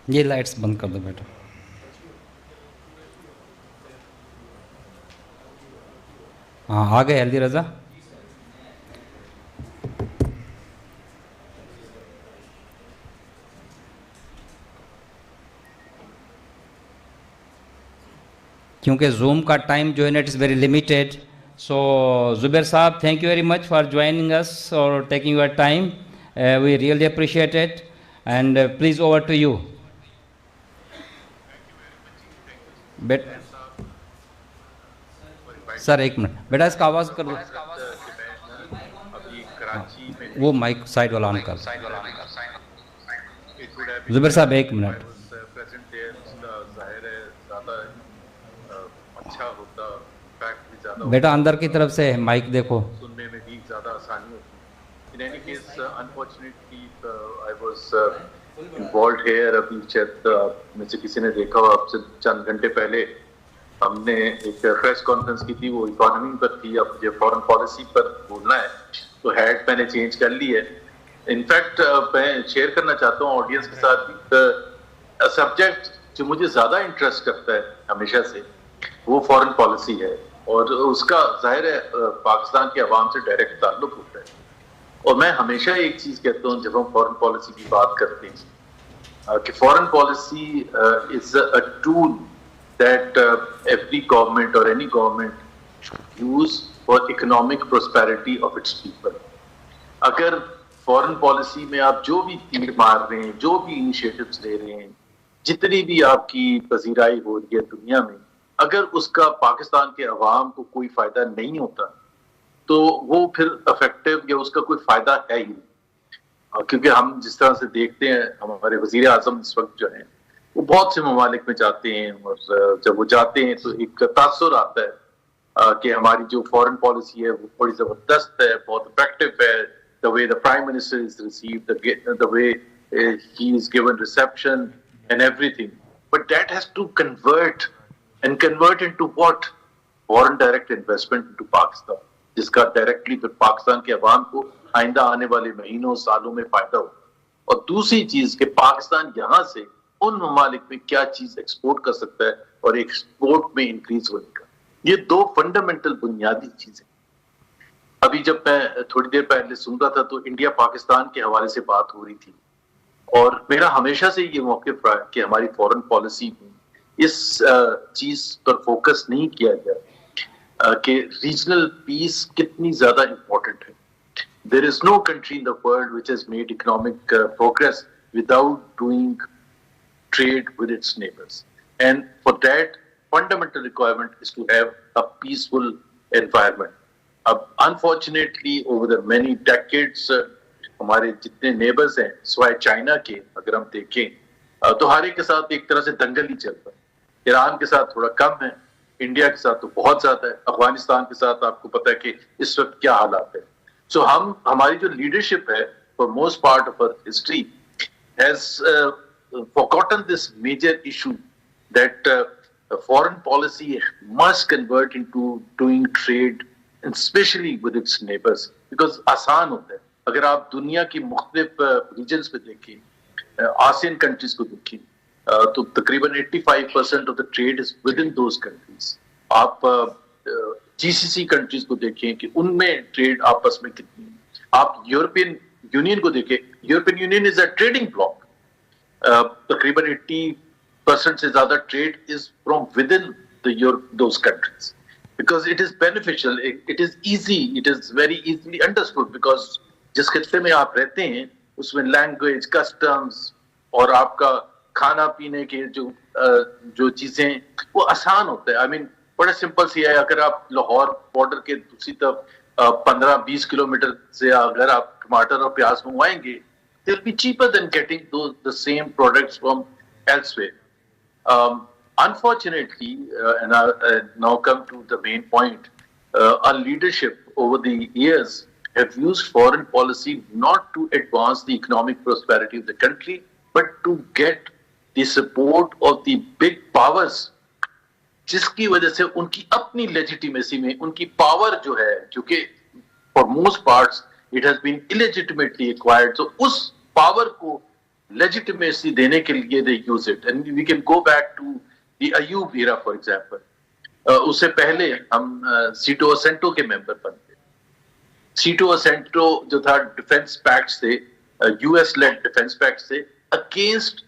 ये लाइट्स बंद कर दो बेटा। हाँ आ गए अली रज़ा। क्योंकि जूम का टाइम जो है ना it is very limited, so Zubair साहब thank you very much for joining us और taking your time, we really appreciate it and please over to you. बेट सर एक मिनट बेटा, इसका आवाज़ कर दो। वो माइक साइड वाला ऑन कर। जुबैर साहब एक मिनट। अच्छा होता, फैक्ट भी ज्यादा बेटा अंदर की तरफ से माइक देखो। सुनने में भी ज्यादा आसानी होती। In any case, unfortunately, I was involved here. अभी शायद में से किसी ने देखा हो, आपसे चंद घंटे पहले हमने एक प्रेस कॉन्फ्रेंस की थी, वो इकोनॉमी पर थी। अब ये फॉरेन पॉलिसी पर बोलना है तो हेड मैंने चेंज कर ली है। इनफैक्ट मैं शेयर करना चाहता हूँ ऑडियंस के साथ सब्जेक्ट जो मुझे ज्यादा इंटरेस्ट करता है हमेशा से, वो फॉरेन पॉलिसी है और उसका जाहिर है पाकिस्तान के अवाम से डायरेक्ट ताल्लुक होता है। और मैं हमेशा एक चीज कहता हूँ जब हम फॉरेन पॉलिसी की बात करते हैं कि foreign policy is a tool that every government और any government use for economic prosperity of its people. अगर फॉरेन पॉलिसी में आप जो भी तीर मार रहे हैं, जो भी इनिशिएटिव्स ले रहे हैं, जितनी भी आपकी पजीराई हो रही है दुनिया में, अगर उसका पाकिस्तान के अवाम को कोई फायदा नहीं होता तो वो फिर इफेक्टिव या उसका कोई फायदा है ही नहीं। क्योंकि हम जिस तरह से देखते हैं हमारे वजीर आजम इस वक्त जो है वो बहुत से ममालिक में जाते हैं और जब वो जाते हैं तो एक तासुर आता है कि हमारी जो फॉरेन पॉलिसी है वो बड़ी जबरदस्त है, बहुत इफेक्टिव है। The way the prime minister is received, the way he is given reception and everything, but that has to convert into what? Foreign direct investment into Pakistan, जिसका डायरेक्टली फिर पाकिस्तान के अवाम को आइंदा आने वाले महीनों सालों में फायदा हो। और दूसरी चीज कि पाकिस्तान यहां से उन ममालिक में क्या चीज एक्सपोर्ट कर सकता है और एक्सपोर्ट में इंक्रीज होने का, ये दो फंडामेंटल बुनियादी चीजें। अभी जब मैं थोड़ी देर पहले सुन रहा था तो इंडिया पाकिस्तान के हवाले से बात हो रही थी और मेरा हमेशा से ये मौक़िफ़ रहा है कि हमारी फॉरेन पॉलिसी में इस चीज पर फोकस नहीं किया गया कि रीजनल पीस कितनी ज्यादा इंपॉर्टेंट है। There is no country in the world which has made economic progress without doing trade with its neighbors, and for that fundamental requirement is to have a peaceful environment. अब unfortunately over the many decades हमारे जितने neighbours हैं सिवाय China के अगर हम देखें तो हर एक के साथ एक तरह से दंगल ही चल रहा है। ईरान के साथ थोड़ा कम है, इंडिया के साथ तो बहुत ज्यादा है, अफगानिस्तान के साथ आपको पता है कि इस वक्त क्या हालात है। सो हमारी जो लीडरशिप है for most part of our history has forgotten this major issue that foreign policy must convert into doing trade, and especially with its neighbors, because आसान होता है। अगर आप दुनिया की मुख्तलिफ रीजन्स पे देखें, आसियन कंट्रीज को देखें तो तकरीबन 85% of the trade is with in those countries. आप जीसीसी कंट्रीज को देखें कि उनमें ट्रेड आपस में कितनी है। आप यूरोपियन यूनियन को देखें, European union is a trading block. तकरीबन 80% से ज्यादा trade is from with in those countries because it is beneficial, it is easy, it is very easily understood because जिस खित्ते में आप रहते हैं उसमें लैंग्वेज, कस्टम्स और आपका खाना पीने के जो चीजें वो आसान होता है। आई मीन बड़ा सिंपल सी है। अगर आप लाहौर बॉर्डर के दूसरी तरफ 15-20 किलोमीटर से अगर आप टमाटर और प्याज मंगवाएंगे, they'll be cheaper than getting the same products from elsewhere. Unfortunately, and I now come to the main point, our leadership over the years have used foreign policy not to advance the economic prosperity of the country, but to get the support of the big powers, जिसकी वजह से उनकी अपनी legitimacy में उनकी power जो है, जो कि for most parts it has been illegitimately acquired, तो उस पावर को legitimacy देने के लिए they use it, and we can go back to the Ayub era for example. उससे पहले हम सीटो असेंटो के मेंबर बनते. सीटो असेंटो जो था डिफेंस पैक्ट्स थे, यूएस लेड डिफेंस पैक्ट्स थे अगेंस्ट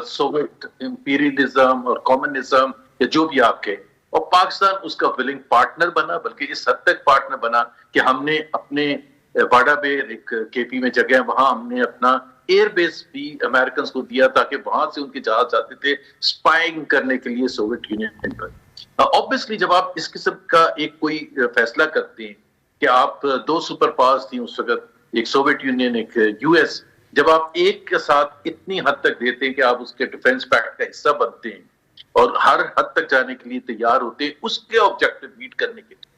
सोवियत इंपीरियलिज्म और कम्युनिज्म या जो भी आपके, और पाकिस्तान उसका विलिंग पार्टनर बना, बल्कि इस हद तक पार्टनर बना कि हमने अपने वाडा बेर एक केपी में जगह, वहां हमने अपना एयरबेस भी अमेरिकन को दिया ताकि वहां से उनके जहाज जाते थे स्पाइंग करने के लिए सोवियत यूनियन पर. ऑब्वियसली जब आप इस किस्म का एक कोई फैसला करते हैं कि आप दो सुपर पावर्स थी उस वक्त, एक सोवियत यूनियन एक यूएस, जब आप एक के साथ इतनी हद तक देते हैं कि आप उसके डिफेंस पैक्ट का हिस्सा बनते हैं और हर हद तक जाने के लिए तैयार होते हैं उसके ऑब्जेक्टिव मीट करने के लिए,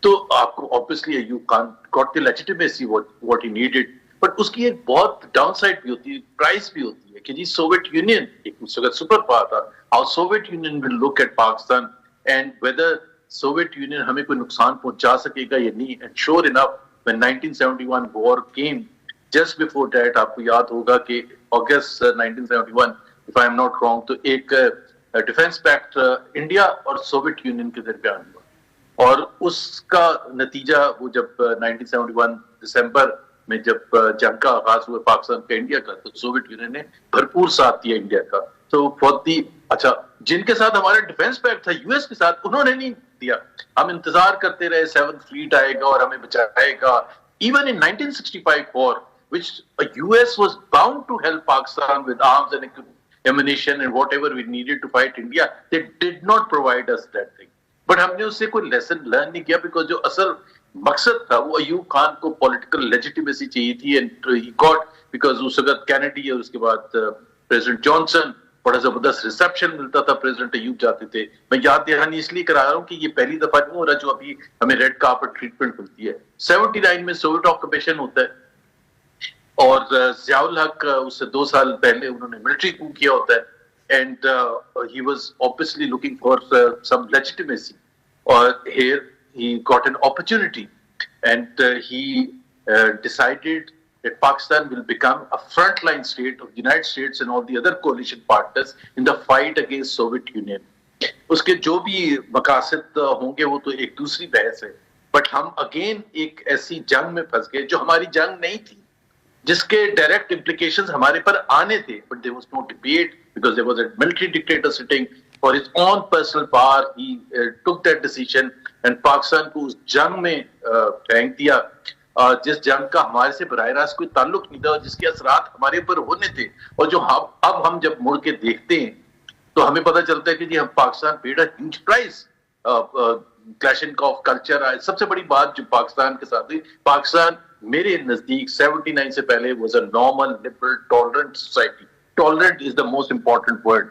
तो आपको obviously you can't got the legitimacy what he needed. But उसकी एक बहुत डाउन साइड भी होती है, प्राइस भी होती है कि जी सोवियत यूनियन एक उस वक्त सुपर पावर था, how Soviet Union will look at Pakistan and whether Soviet Union हमें कोई नुकसान पहुंचा सकेगा या नहीं. And sure enough when 1971 war came, just before that आपको याद होगा कि अगस्त 1971 if I am not wrong, तो एक डिफेंस पैक्ट इंडिया और सोवियत यूनियन के दरमियान हुआ, और उसका नतीजा वो जब 1971 दिसंबर में जब जंग का आगाज हुआ पाकिस्तान का इंडिया का, तो सोवियत यूनियन ने भरपूर साथ दिया इंडिया का. तो बहुत ही अच्छा, जिनके साथ हमारा डिफेंस पैक्ट था यूएस के साथ, उन्होंने नहीं दिया. हम इंतजार करते रहे 7th फ्लीट आएगा और हमें बचाएगा. Even in 1965 war which US was bound to help Pakistan with arms and ammunition and whatever we needed to fight India, they did not provide us that thing. But हमने उससे कोई lesson learn नहीं किया, because जो असल मकसद था वो अयूब खान को पॉलिटिकल लेजिटिमेसी चाहिए थी, एंड ही गॉट, बिकॉज उस वक्त कैनेडी और उसके बाद प्रेसिडेंट जॉनसन, बड़ा जबरदस्त रिसेप्शन मिलता था, प्रेसिडेंट अयूब जाते थे. मैं याद दहानी इसलिए करा रहा हूँ कि ये पहली दफा नहीं हो रहा जो अभी हमें रेड कार्पेट ट्रीटमेंट मिलती है. 79 में सोवियत ऑक्यूपेशन होता है और ज़ियाउल हक उससे 2 साल पहले उन्होंने मिलिट्री कू किया होता है, and he was obviously looking for some legitimacy, और here he got an opportunity, and he decided that Pakistan will become a frontline state of the United States and all the other coalition partners in the fight against Soviet Union. उसके जो भी मकासद होंगे वो तो एक दूसरी बहस है, बट हम अगेन एक ऐसी जंग में फंस गए जो हमारी जंग नहीं थी, जिसके डायरेक्ट implications हमारे पर आने थे, but there was no debate because there was a military dictator sitting for his own personal power. He took that decision and Pakistan को उस जंग में फेंक दिया, जिस जंग का हमारे से बराह रास्त कोई ताल्लुक नहीं था, जिसके असरात हमारे ऊपर होने थे, और जो अब हम जब मुड़ के देखते हैं तो हमें पता चलता है कि जी हम Pakistan paid a huge price. Clashing of culture है सबसे बड़ी बात जो पाकिस्तान के साथ हुई. पाकिस्तान मेरे नजदीक 79 से पहले was a normal liberal tolerant society. Tolerant is the most important word,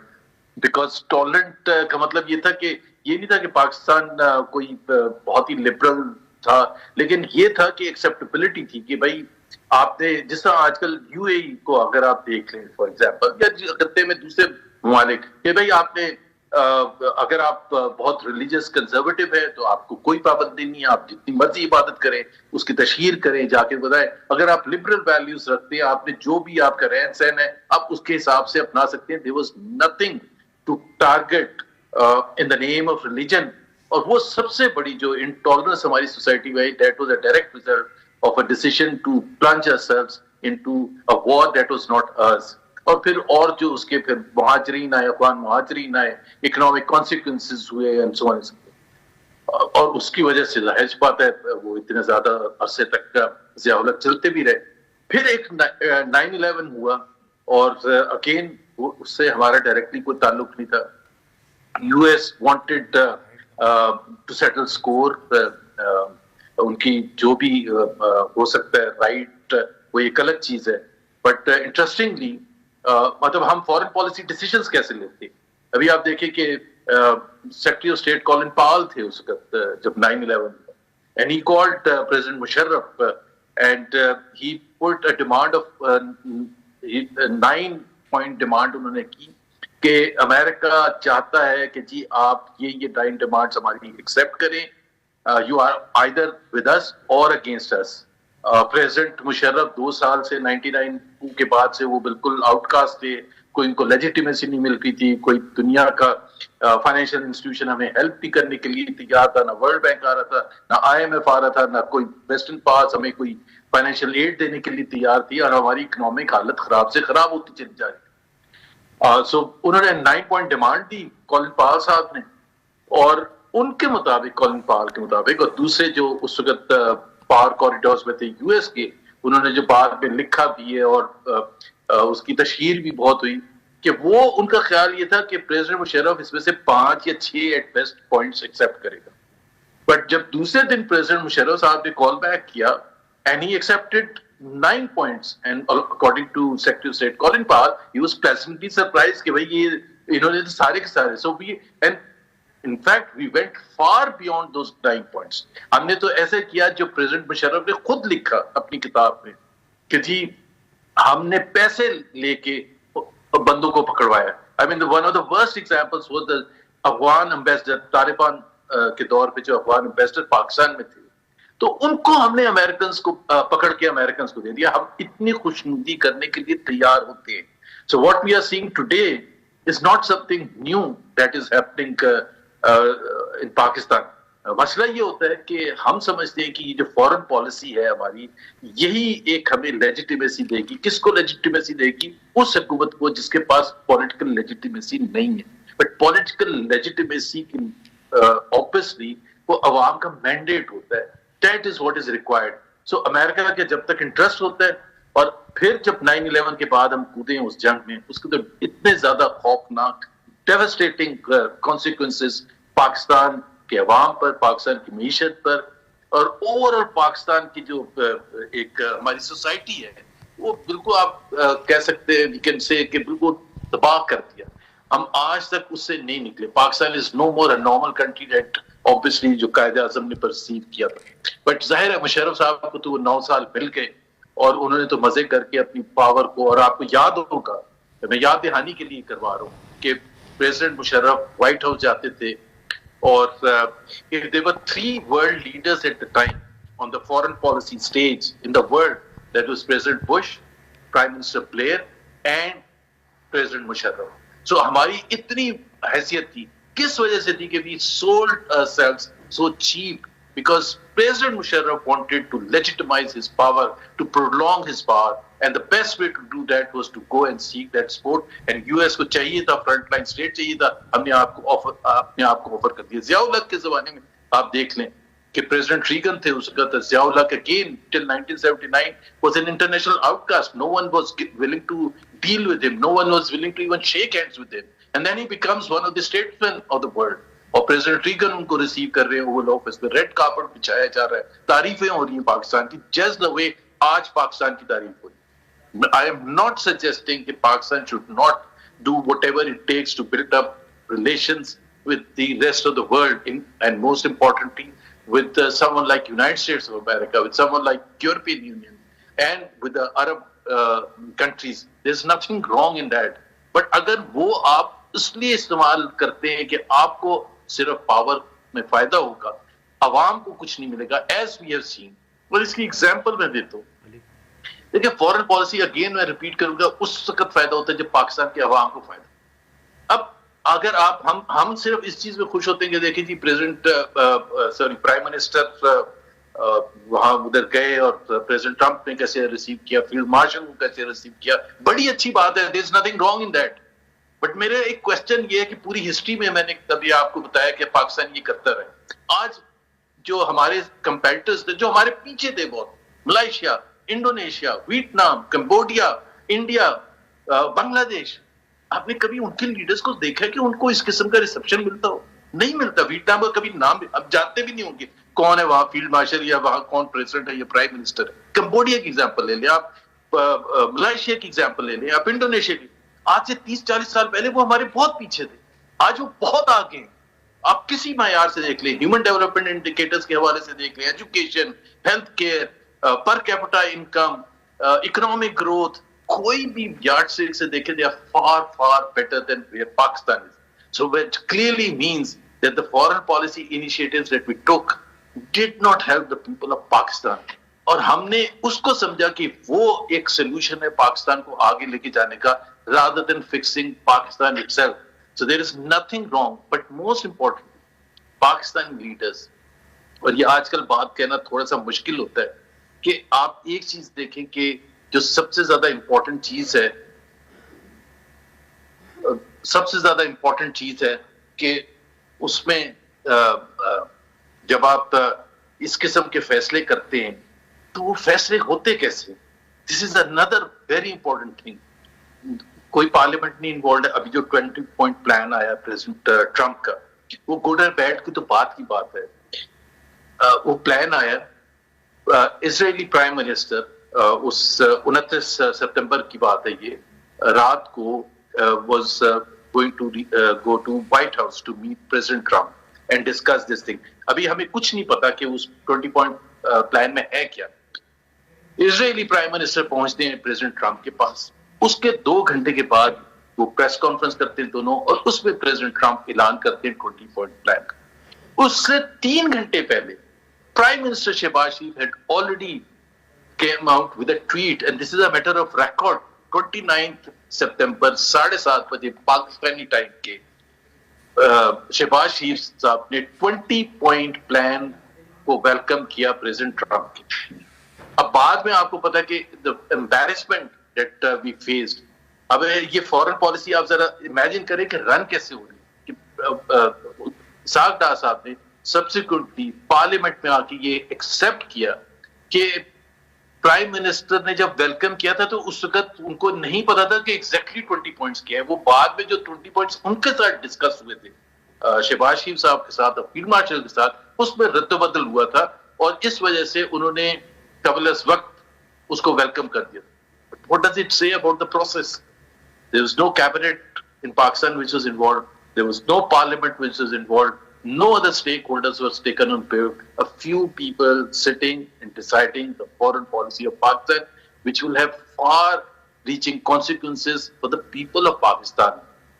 because tolerant का मतलब ये था कि ये नहीं था कि पाकिस्तान कोई बहुत ही लिबरल था, लेकिन ये था कि एक्सेप्टेबिलिटी थी कि भाई आपने, जिस तरह आजकल यूएई को अगर आप देख लें फॉर एग्जांपल, या खत्ते में दूसरे ममालिक, कि भाई आपने अगर आप बहुत रिलीजियस कंजर्वेटिव है तो आपको कोई पाबंदी नहीं है, आप जितनी मर्जी इबादत करें, उसकी तशहीर करें, जाके बताएं. अगर आप लिबरल वैल्यूज रखते हैं, आपने जो भी आपका रहन सहन है आप उसके हिसाब से अपना सकते हैं. There was nothing to target in the name of religion. और वो सबसे बड़ी जो इंटॉलरेंस हमारी सोसाइटी में, that was a direct result of a decision to plunge ourselves into a war that was not us. और फिर और जो उसके फिर मुहाजिरीन आए, अफगान मुहाजिरीन आए, इकोनॉमिक कॉन्सिक्वेंसेस हुए एंड सो ऑन, और उसकी वजह से जाहिर सी बात है वो इतने ज्यादा अरसे तक ज़ियाउल हक चलते भी रहे. फिर एक 9/11 हुआ, और अगेन उससे हमारा डायरेक्टली कोई ताल्लुक नहीं था. US wanted to settle score, उनकी जो भी हो सकता है राइट, वो एक अलग चीज है. बट इंटरेस्टिंगली मतलब हम फॉरेन पॉलिसी डिसीजंस कैसे लेते. अभी आप देखिए कि सेक्रेटरी ऑफ स्टेट कॉलिन पावल थे उस वक्त जब 9/11, and he called president Musharraf and he put a demand of 9 demand उन्होंने की कि अमेरिका चाहता है कि जी आप ये 9 डिमांड्स हमारी एक्सेप्ट करें, you are either with us or against us. President Musharraf 2 साल से 99 के बाद से वो बिल्कुल आउटकास्ट थे, कोई इनको लेजिटिमेसी नहीं मिल रही थी, कोई दुनिया का फाइनेंशियल इंस्टीट्यूशन हमें हेल्प भी करने के लिए तैयार था, ना वर्ल्ड बैंक आ रहा था, ना IMF आ रहा था, ना कोई वेस्टर्न पावर्स हमें कोई फाइनेंशियल एड देने के लिए तैयार थी, और हमारी इकोनॉमिक हालत खराब से खराब होती चली जा रही। सो उन्होंने 9 पॉइंट डिमांड दी कॉलिन पावल साहब ने, और उनके मुताबिक, कॉलिन पावल के मुताबिक, और दूसरे जो उस वक्त पावर कॉरिडोर्स में थे US के, उन्होंने जो बाद में लिखा भी है और उसकी तशहीर भी बहुत हुई, कि वो उनका ख्याल ये था कि प्रेसिडेंट मुशर्रफ इसमें से 5 या 6 एट बेस्ट पॉइंट्स एक्सेप्ट करेगा। बट जब दूसरे दिन प्रेसिडेंट मुशर्रफ साहब ने कॉल बैक किया and he accepted 9 points, and according to secretary of state Colin Powell, he was pleasantly surprised कि भाई ये इन्होंने तो सारे के सारे, so we and in fact we went far beyond those 9 points। हमने तो ऐसे किया जो प्रेसिडेंट मुशर्रफ ने खुद लिखा अपनी किताब में, कि जी हमने पैसे लेके बंदों को पकड़वाया। I mean one of the worst examples was the Afghan ambassador, Taliban के दौर पे जो अफगान एम्बेसडर पाकिस्तान में थे, तो उनको हमने अमेरिकन को पकड़ के अमेरिकन को दे दिया। हम इतनी खुशनुदी करने के लिए तैयार होते हैं। So what we are seeing today is not something new that is happening इन पाकिस्तान। मसला ये होता है कि हम समझते हैं कि ये जो फॉरेन पॉलिसी है हमारी, यही एक हमें लेजिटिमेसी देगी। किसको लेजिटिमेसी देगी? उस हुकूमत को जिसके पास पॉलिटिकल लेजिटिमेसी नहीं है। बट पॉलिटिकल लेजिटिमेसी ऑब्वियसली वो अवाम का मैंडेट होता है, that is what is required. So America के जब तक इंटरेस्ट होता है, और फिर जब 9/11 के बाद हम कूदे उस जंग में, उसके तो इतने ज्यादा खौफनाक डेवास्टेटिंग कॉन्सिक्वेंसेस पाकिस्तान के अवाम पर, पाकिस्तान की मीशत पर, और ओवरऑल पाकिस्तान की जो एक हमारी सोसाइटी है, वो बिल्कुल आप कह सकते हैं, वी कैन से, कि बिल्कुल तबाह कर दिया। हम आज तक उससे नहीं निकले। Pakistan is no more a normal country that obviously जो कायदे आजम ने परसीव किया था। बट जाहिर है मुशर्रफ साहब को तो वो 9 साल मिल गए, और उन्होंने तो मजे करके अपनी पावर को, और आपको याद होगा, मैं याद दहानी के लिए करवा रहा हूँ कि प्रेसिडेंट मुशर्रफ व्हाइट हाउस जाते थे, और there were 3 world leaders at the time on the foreign policy stage in the world, that was President Bush, Prime Minister Blair and President Musharraf. So हमारी इतनी हैसियत थी, किस वजह से थी? कि we sold ourselves so cheap because President Musharraf wanted to legitimize his power, to prolong his power, and the best way to do that was to go and seek that support. And US को चाहिए था, frontline state चाहिए था, हमने अपने आप को offer कर दिया। ज़ियाउल हक के जमाने में आप देख लें कि प्रेसिडेंट रीगन थे उस वक्त, ज़ियाउल हक again till 1979 was an international outcast. No one was willing to deal with him. No one was willing to even shake hands with him. And then he becomes one of the statesmen of the world. और president Regan उनको receive कर रहे हैं Oval office में, red carpet बिछाया जा रहा है, तारीफें हो रही हैं पाकिस्तान की, जस्ट द वे आज पाकिस्तान की तारीफ हुई। I am not suggesting that Pakistan should not do whatever it takes to build up relations with the rest of the world, and most importantly, with someone like United States of America, with someone like European Union, and with the Arab countries. There's nothing wrong in that. But अगर वो आप इसलिए इस्तेमाल करते हैं कि आपको सिर्फ पावर में फायदा होगा, अवाम को कुछ नहीं मिलेगा, as we have seen। और इसकी एग्जाम्पल मैं देता हूँ। देखिए, फॉरेन पॉलिसी अगेन मैं रिपीट करूंगा, उस वक्त फायदा होता है जब पाकिस्तान के अवाम को फायदा। अब अगर आप हम सिर्फ इस चीज में खुश होते हैं कि देखिए जी प्राइम मिनिस्टर वहां उधर गए और प्रेसिडेंट ट्रंप ने कैसे रिसीव किया, फील्ड मार्शल को कैसे रिसीव किया, बड़ी अच्छी बात है, there is nothing wrong in that. But मेरा एक क्वेश्चन ये है कि पूरी हिस्ट्री में मैंने कभी आपको बताया कि पाकिस्तान ये करता रहे। आज जो हमारे कंपेटिटर्स थे, जो हमारे पीछे थे बहुत, Malaysia, Indonesia, Vietnam, Cambodia, India, Bangladesh, आपने कभी उनके लीडर्स को देखा है कि उनको इस किस्म का रिसेप्शन मिलता हो? नहीं मिलता। वियतनाम का कभी नाम अब जानते भी नहीं होंगे कौन है वहां फील्ड मार्शल, या वहां कौन प्रेसिडेंट है या प्राइम मिनिस्टर है। कंबोडिया की एग्जांपल ले लें आप, मलेशिया की एग्जांपल ले लें आप, इंडोनेशिया की। आज से 30-40 साल पहले वो हमारे बहुत पीछे थे, आज वो बहुत आगे हैं। आप किसी मायार से देख लें, ह्यूमन डेवलपमेंट इंडिकेटर्स के हवाले से देख लें, education, health care, per capita income, economic growth, कोई भी यार्डस्टिक से देखें, they are far better than where Pakistan is. So which clearly means that the foreign policy initiatives that we took did not help the people of Pakistan. और हमने उसको समझा कि वो एक सोल्यूशन है पाकिस्तान को आगे लेके जाने का, rather than fixing Pakistan itself. So there is nothing wrong, but most important, Pakistani leaders, और ये आजकल बात कहना थोड़ा सा मुश्किल होता है, कि आप एक चीज देखें कि जो सबसे ज्यादा इंपॉर्टेंट चीज है, कि उसमें जब आप इस किस्म के फैसले करते हैं तो वो फैसले होते कैसे? This is another very important thing. कोई पार्लियामेंट नहीं इन्वॉल्व है। अभी जो 20 पॉइंट प्लान आया प्रेसिडेंट ट्रंप का, वो गुड और बैड की तो बात की बात है। वो प्लान आया, इजरायली प्राइम मिनिस्टर उस 29 सितंबर की बात है, ये रात को was going to go to White House to meet President Trump and discuss this thing. अभी हमें कुछ नहीं पता कि उस 20 पॉइंट प्लान में है क्या। इजरायली प्राइम मिनिस्टर पहुंचते हैं प्रेसिडेंट ट्रंप के पास, उसके 2 घंटे के बाद वो प्रेस कॉन्फ्रेंस करते हैं दोनों, और उसमें प्रेसिडेंट ट्रंप ऐलान करते हैं 20 पॉइंट प्लान का। उससे 3 घंटे पहले prime minister Shehbaz Sharif had already came out with a tweet, and this is a matter of record, 29 सितंबर 7:30 बजे पाकिस्तानी टाइम के शहबाज शरीफ साहब ने 20 पॉइंट प्लान को वेलकम किया प्रेसिडेंट ट्रंप के। अब बाद में आपको पता कि the embarrassment that we faced, अब ये फॉरेन पॉलिसी आप जरा इमेजिन करें कि रन कैसे हो रही है। इसाक डार साहब ने सब्सिक्वेंटली पार्लियामेंट में आके ये एक्सेप्ट किया कि प्राइम मिनिस्टर ने जब वेलकम किया था तो उस वक्त उनको नहीं पता था कि एग्जैक्टली 20 पॉइंट्स क्या है। वो बाद में जो 20 पॉइंट्स उनके साथ डिस्कस हुए थे शहबाज शरीफ साहब के साथ, फील्ड मार्शल के साथ, उसमें रद्द-बदल हुआ था, और इस वजह से उन्होंने कबल वक्त उसको वेलकम कर दिया। What does it say about the process? There was no cabinet in Pakistan which was involved. There was no parliament which was involved. No other stakeholders was taken on board. A few people sitting and deciding the foreign policy of Pakistan, which will have far-reaching consequences for the people of Pakistan.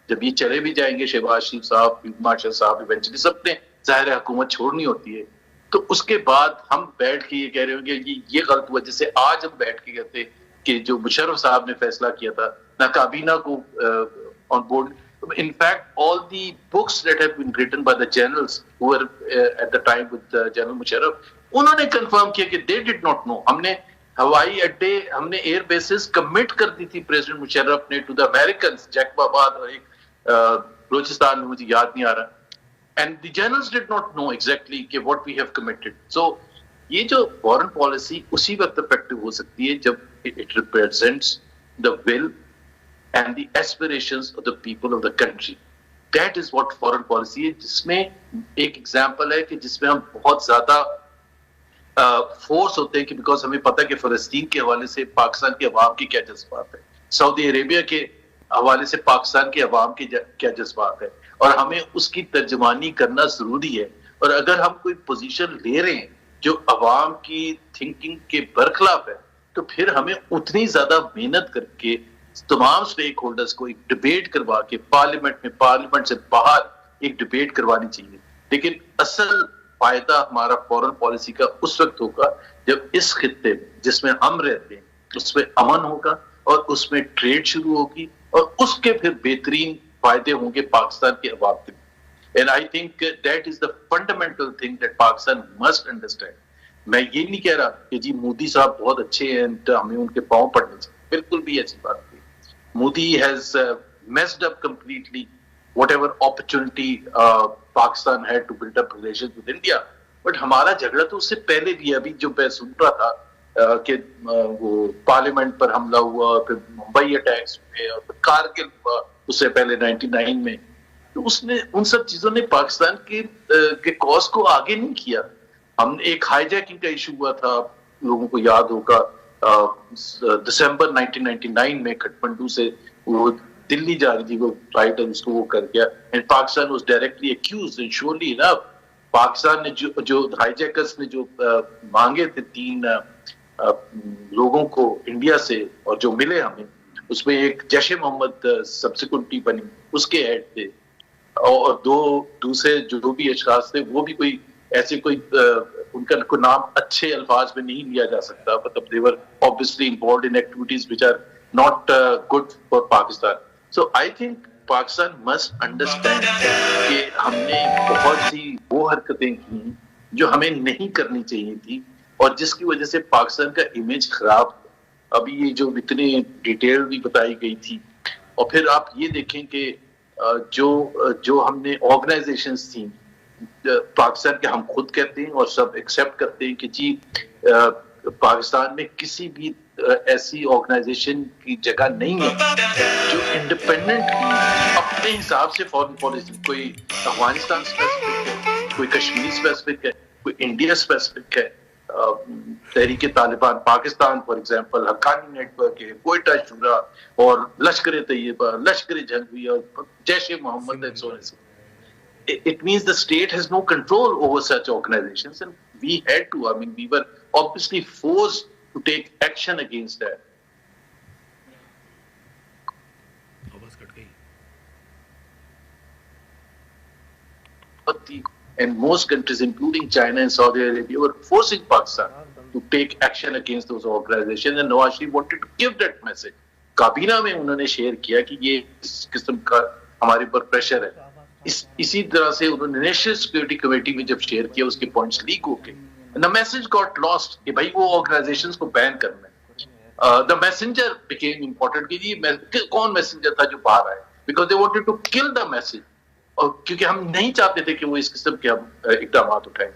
जब ये चले भी जाएंगे शहबाज शरीफ साहब, field marshal साहब, eventually सबने जाहिर है हुकूमत छोड़नी होती है, तो उसके बाद हम बैठ के ये कह रहे होंगे ये गलत हुआ। जैसे आज हम बैठ के कहते कि जो मुशर्रफ साहब ने फैसला किया था नाकाबीना को on board. In fact, all the books that have been written by the generals who were at the time with General Musharraf, उन्होंने कंफर्म किया कि they did not know. हमने हवाई अड्डे, हमने एयर बेसिस कमिट कर दी थी प्रेसिडेंट मुशर्रफ ने टू द अमेरिकन्स, जैकबाबाद और एक बलूचिस्तान में, मुझे याद नहीं आ रहा, and the generals did not know exactly कि what we have committed. So ये जो फॉरेन पॉलिसी उसी वक्त इफेक्टिव हो सकती है जब it represents the will and the aspirations of the people of the country. That is what foreign policy है, जिसमें एक एग्जाम्पल है कि जिसमें हम बहुत ज्यादा फोर्स होते हैं कि बिकॉज हमें पता है कि फलस्तीन के हवाले से पाकिस्तान के अवाम के क्या जज्बात है, सऊदी अरेबिया के हवाले से पाकिस्तान के अवाम के क्या जज्बात है, और हमें उसकी तर्जमानी करना जरूरी है। और अगर हम कोई पोजीशन ले रहे हैं जो अवाम की थिंकिंग के बरखिलाफ है, तो फिर हमें उतनी ज्यादा मेहनत करके तमाम स्टेक होल्डर्स को एक डिबेट करवा के पार्लियामेंट से बाहर एक डिबेट करवानी चाहिए। लेकिन असल फायदा हमारा फॉरेन पॉलिसी का उस वक्त होगा जब इस खित्ते में जिसमें हम रहते हैं उसमें अमन होगा और उसमें ट्रेड शुरू होगी, और उसके फिर बेहतरीन फायदे होंगे पाकिस्तान के अवाम के। And I think that is the fundamental thing that Pakistan must understand. मैं ये नहीं कह रहा कि जी मोदी साहब बहुत अच्छे हैं तो हमें उनके पांव पड़ने चाहिए, बिल्कुल भी ऐसी बात नहीं। Modi has messed up completely whatever opportunity Pakistan had to build up relations with India. But हमारा झगड़ा तो उससे पहले भी, अभी जो मैं सुन रहा था कि वो पार्लियामेंट पर हमला हुआ, फिर मुंबई अटैक्स हुए, और फिर कारगिल हुआ उससे पहले 99 में, तो उसने उन सब चीजों ने पाकिस्तान के कॉज को आगे नहीं किया। हम एक हाईजैकिंग का इशू हुआ था, लोगों को याद होगा, दिसंबर 1999 में खटमंडू से वो दिल्ली जा रही थी वो फ्लाइट, और उसको वो कर गया, and Pakistan was directly accused. And surely enough Pakistan ने जो हाईजैकर्स ने जो मांगे थे 3 लोगों को इंडिया से, और जो मिले हमें, उसमें एक जैश ए मोहम्मद सब्सिक्वेंटली बनी, उसके हेड थे, और 2 दूसरे जो भी अशखास थे वो भी कोई ऐसे कोई उनका कोई नाम अच्छे अल्फाज में नहीं लिया जा सकता, मतलब they were obviously involved in activities which are not good for Pakistan. So I think Pakistan must understand कि हमने बहुत सी वो हरकतें की जो हमें नहीं करनी चाहिए थी और जिसकी वजह से पाकिस्तान का इमेज खराब। अभी ये जो इतने डिटेल भी बताई गई थी, और फिर आप ये देखें कि जो हमने ऑर्गेनाइजेशंस थी पाकिस्तान के, हम खुद कहते हैं और सब एक्सेप्ट करते हैं कि जी पाकिस्तान में किसी भी ऐसी ऑर्गेनाइजेशन की जगह नहीं है जो इंडिपेंडेंटली अपने हिसाब से फॉरेन पॉलिसी, कोई अफगानिस्तान स्पेसिफिक है, कोई कश्मीर स्पेसिफिक है, कोई इंडिया स्पेसिफिक है, Tehreek Taliban Pakistan for example, Haqqani network है, कोयटा शुरा और लश्कर तैयबा, लश्कर जंगवी और Jaish e Mohammed and so on. It means the state has no control over such organizations, and we had to, I mean, we were obviously forced to take action against that. And most countries, including China and Saudi Arabia, were forcing Pakistan to take action against those organizations, and Nawaz Sharif wanted to give that message. काबीना में उन्होंने share किया कि ये इस किस्म का हमारे ऊपर प्रेशर है। इसी तरह से उन्होंने नेशनल सिक्योरिटी कमेटी में जब शेयर किया, उसके पॉइंट्स लीक हो गए, द मैसेज गॉट लॉस्ट कि भाई वो ऑर्गेनाइजेशंस को बैन करना है। द मैसेंजर बिकेम इंपॉर्टेंट कि जी कौन मैसेंजर था जो बाहर आए, because they wanted to kill the message, और क्योंकि हम नहीं चाहते थे कि वो इस किस्म के इकदाम उठाएं।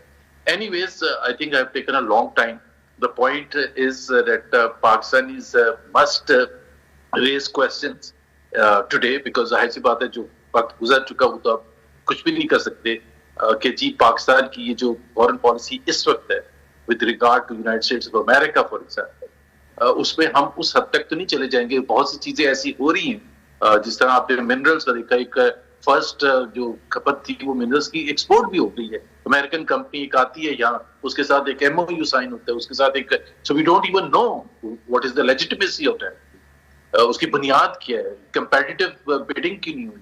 Anyways, I think I have taken a long time. The point is that Pakistan is must raise questions today, because जाहिर सी बात है जो वक्त गुजर चुका वो तो आप कुछ भी नहीं कर सकते कि जी पाकिस्तान की ये जो फॉरेन पॉलिसी इस वक्त है with regard to United States of America for example, उसमें हम उस हद तक तो नहीं चले जाएंगे। बहुत सी चीजें ऐसी हो रही हैं, जिस तरह आपने मिनरल्स का देखा, एक फर्स्ट जो खपत थी वो मिनरल्स की एक्सपोर्ट भी हो गई है। अमेरिकन कंपनी एक आती है यहाँ, उसके साथ एक MOU साइन होता है, उसके साथ एक, so we don't even know what is the legitimacy of that, उसकी बुनियाद क्या है, कंपेटिटिव बिडिंग क्यों नहीं हुई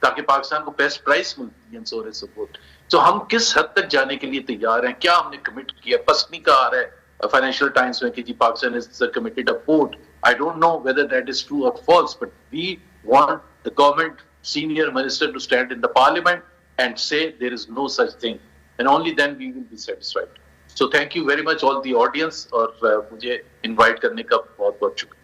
ताकि पाकिस्तान को बेस्ट प्राइस मिलती है, सो सपोर्ट। तो हम किस हद तक जाने के लिए तैयार हैं, क्या हमने कमिट किया? पसनी का आ रहा है फाइनेंशियल टाइम्स में कि जी Pakistan is committed a port. I don't know whether that is true और false, but we want the government senior minister to stand in the parliament and say there is no such thing, and only then we will be satisfied. So thank you very much all the audience, और मुझे invite करने का बहुत बहुत शुक्रिया।